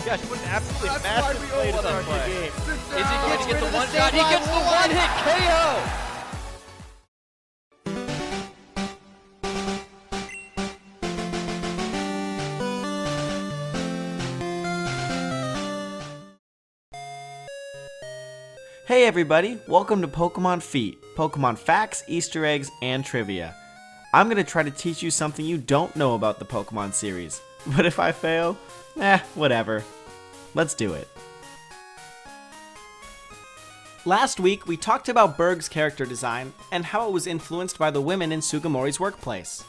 gosh, what an absolutely That's massive why we play to all start the play. game. Is he going to get the one shot? He gets the one-hit KO! Hey everybody, welcome to Pokemon Feet, Pokemon facts, Easter eggs, and trivia. I'm going to try to teach you something you don't know about the Pokemon series, but if I fail, whatever. Let's do it. Last week, we talked about Berg's character design and how it was influenced by the women in Sugimori's workplace.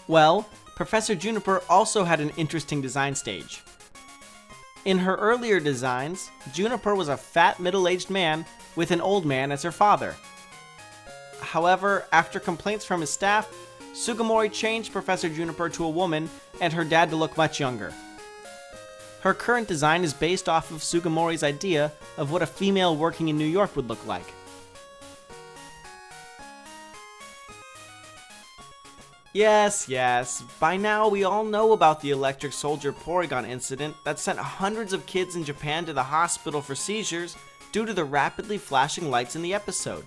Well, Professor Juniper also had an interesting design stage. In her earlier designs, Juniper was a fat middle-aged man with an old man as her father. However, after complaints from his staff, Sugimori changed Professor Juniper to a woman and her dad to look much younger. Her current design is based off of Sugimori's idea of what a female working in New York would look like. Yes, by now we all know about the Electric Soldier Porygon incident that sent hundreds of kids in Japan to the hospital for seizures due to the rapidly flashing lights in the episode.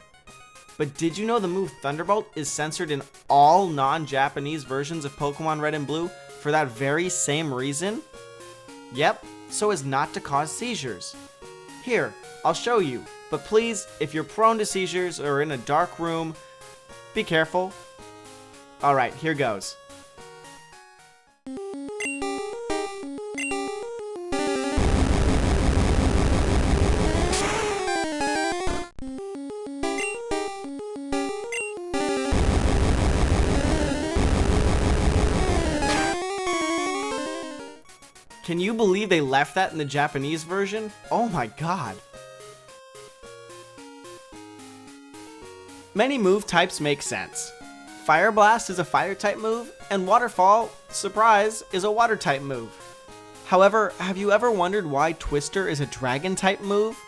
But did you know the move Thunderbolt is censored in all non-Japanese versions of Pokemon Red and Blue for that very same reason? Yep, so as not to cause seizures. Here, I'll show you, but please, if you're prone to seizures or in a dark room, be careful. Alright, here goes. Can you believe they left that in the Japanese version? Oh my god. Many move types make sense. Fire Blast is a fire type move, and Waterfall, surprise, is a water type move. However, have you ever wondered why Twister is a dragon type move?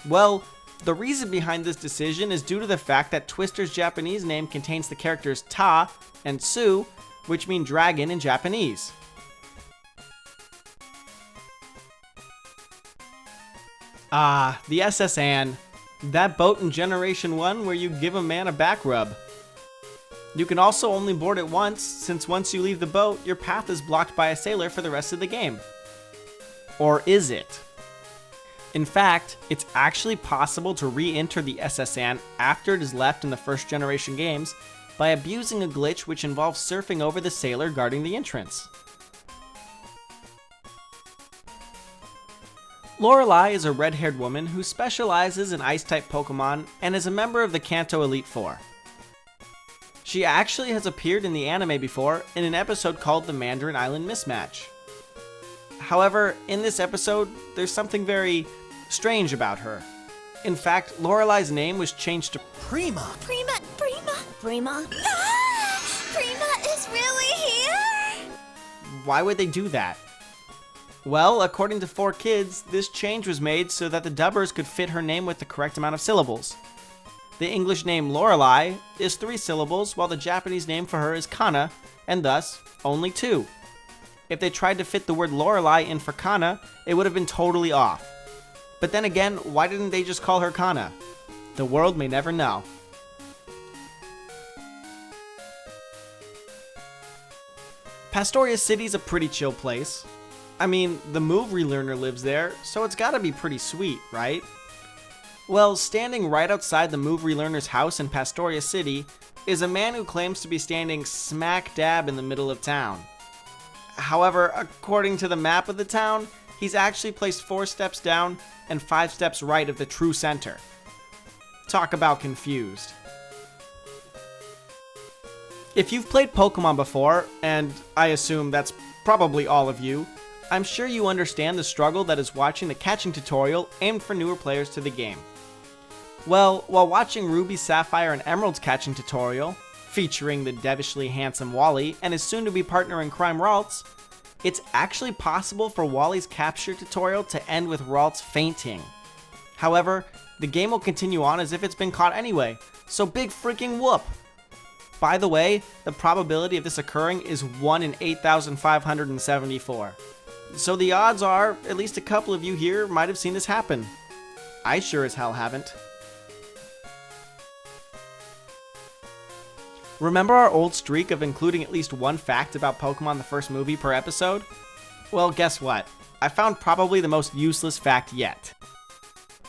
Well, the reason behind this decision is due to the fact that Twister's Japanese name contains the characters Ta and Su, which mean dragon in Japanese. Ah, the SS Anne. That boat in Generation 1 where you give a man a back rub. You can also only board it once, since once you leave the boat, your path is blocked by a sailor for the rest of the game. Or is it? In fact, it's actually possible to re-enter the SS Anne after it is left in the first generation games by abusing a glitch which involves surfing over the sailor guarding the entrance. Lorelei is a red-haired woman who specializes in Ice-type Pokemon and is a member of the Kanto Elite Four. She actually has appeared in the anime before in an episode called The Mandarin Island Mismatch. However, in this episode, there's something very strange about her. In fact, Lorelei's name was changed to Prima. Prima! Ah! Prima is really here? Why would they do that? Well, according to 4Kids, this change was made so that the dubbers could fit her name with the correct amount of syllables. The English name Lorelei is 3 syllables, while the Japanese name for her is Kana, and thus, only 2. If they tried to fit the word Lorelei in for Kana, it would have been totally off. But then again, why didn't they just call her Kana? The world may never know. Pastoria City's a pretty chill place. I mean, the move relearner lives there, so it's gotta be pretty sweet, right? Well, standing right outside the move relearner's house in Pastoria City is a man who claims to be standing smack dab in the middle of town. However, according to the map of the town, he's actually placed 4 steps down and 5 steps right of the true center. Talk about confused. If you've played Pokemon before, and I assume that's probably all of you, I'm sure you understand the struggle that is watching the catching tutorial aimed for newer players to the game. Well, while watching Ruby, Sapphire, and Emerald's catching tutorial, featuring the devilishly handsome Wally and his soon-to-be partner in crime Ralts, it's actually possible for Wally's capture tutorial to end with Ralts fainting. However, the game will continue on as if it's been caught anyway, so big freaking whoop! By the way, the probability of this occurring is 1 in 8,574. So the odds are, at least a couple of you here might have seen this happen. I sure as hell haven't. Remember our old streak of including at least one fact about Pokemon the first movie per episode? Well, guess what? I found probably the most useless fact yet.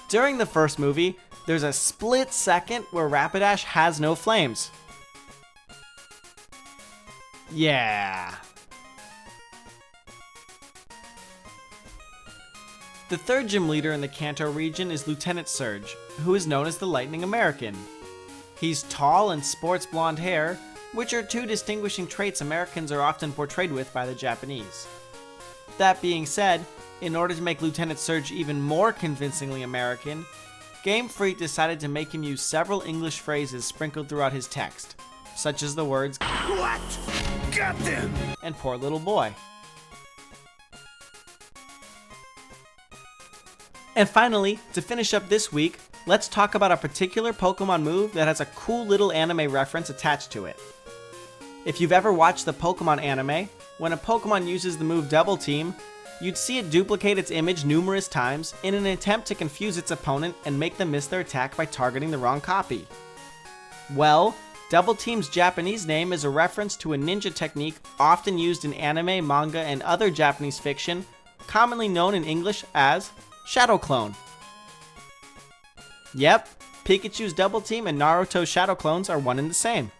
During the first movie, there's a split second where Rapidash has no flames. Yeah. The third gym leader in the Kanto region is Lieutenant Surge, who is known as the Lightning American. He's tall and sports blonde hair, which are two distinguishing traits Americans are often portrayed with by the Japanese. That being said, in order to make Lieutenant Surge even more convincingly American, Game Freak decided to make him use several English phrases sprinkled throughout his text, such as the words "What? Got them!" and "Poor little boy." And finally, to finish up this week, let's talk about a particular Pokemon move that has a cool little anime reference attached to it. If you've ever watched the Pokemon anime, when a Pokemon uses the move Double Team, you'd see it duplicate its image numerous times in an attempt to confuse its opponent and make them miss their attack by targeting the wrong copy. Well, Double Team's Japanese name is a reference to a ninja technique often used in anime, manga, and other Japanese fiction, commonly known in English as Shadow Clone. Yep, Pikachu's Double Team and Naruto's Shadow Clones are one and the same.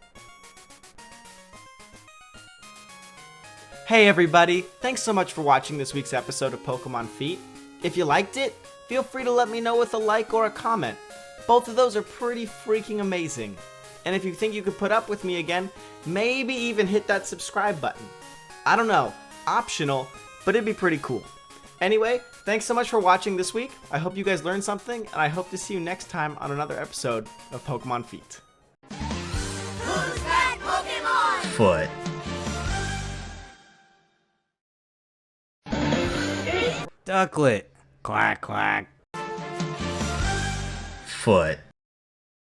Hey everybody, thanks so much for watching this week's episode of Pokemon Feet. If you liked it, feel free to let me know with a like or a comment. Both of those are pretty freaking amazing. And if you think you could put up with me again, maybe even hit that subscribe button. I don't know, optional, but it'd be pretty cool. Anyway, thanks so much for watching this week. I hope you guys learned something, and I hope to see you next time on another episode of Pokemon Feet. Who's that Pokemon? Foot. Ducklet. Quack, quack. Foot.